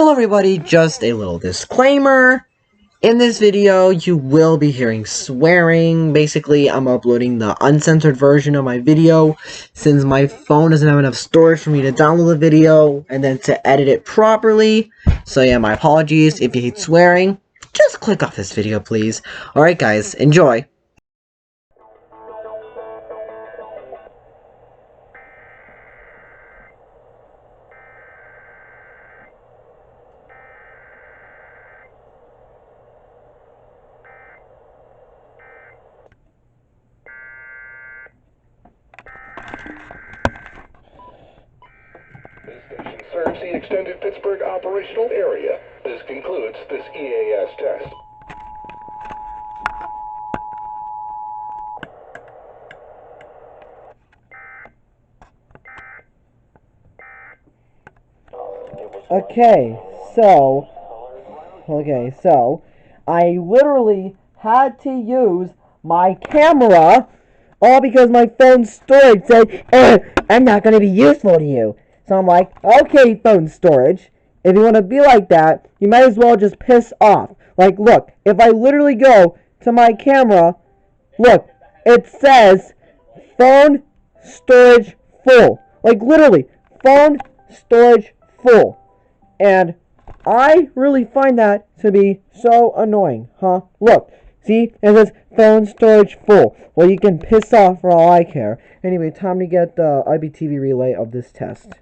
Hello everybody, just a little disclaimer. In this video, you will be hearing swearing. Basically, I'm uploading the uncensored version of my video, since my phone doesn't have enough storage for me to download the video, and then to edit it properly. So yeah, my apologies. If you hate swearing, just click off this video, please. Alright guys, enjoy. This station serves the extended Pittsburgh operational area. This concludes this EAS test. Okay, so I literally had to use my camera, all because my phone's storage said, I'm not going to be useful to you. So I'm like, okay, phone storage, if you want to be like that, you might as well just piss off. Like, look, if I literally go to my camera, look, it says phone storage full. Like, literally, phone storage full. And I really find that to be so annoying, huh? Look, see, it says phone storage full. Well, you can piss off for all I care. Anyway, time to get the IBTV relay of this test.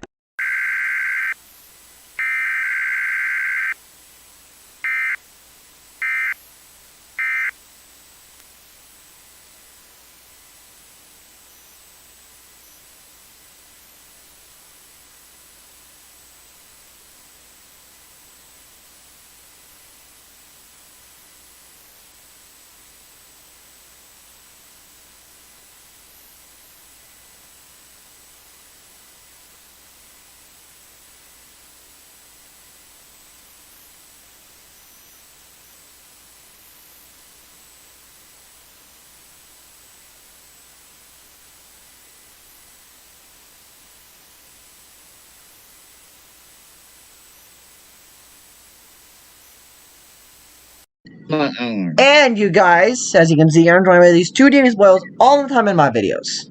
And you guys, as you can see, I'm drawing these two DNA spoils all the time in my videos.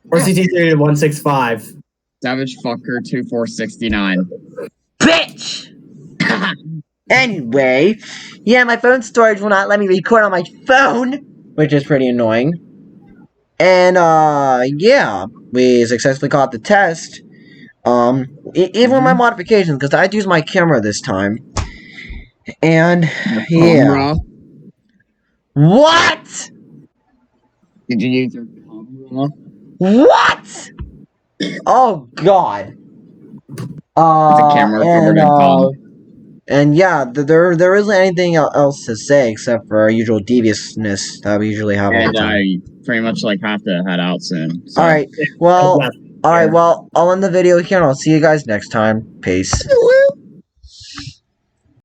RCT 165. Savage Fucker 2469. Bitch! Anyway, yeah, my phone storage will not let me record on my phone, which is pretty annoying. And, yeah, we successfully caught the test. Even with my modifications, because I had to use my camera this time. And, yeah. What? Did you use your camera? What? Oh, God. It's a camera and yeah, there isn't anything else to say except for our usual deviousness that we usually have all the time. I pretty much have to head out soon. So. Alright, well, I'll end the video here and I'll see you guys next time. Peace.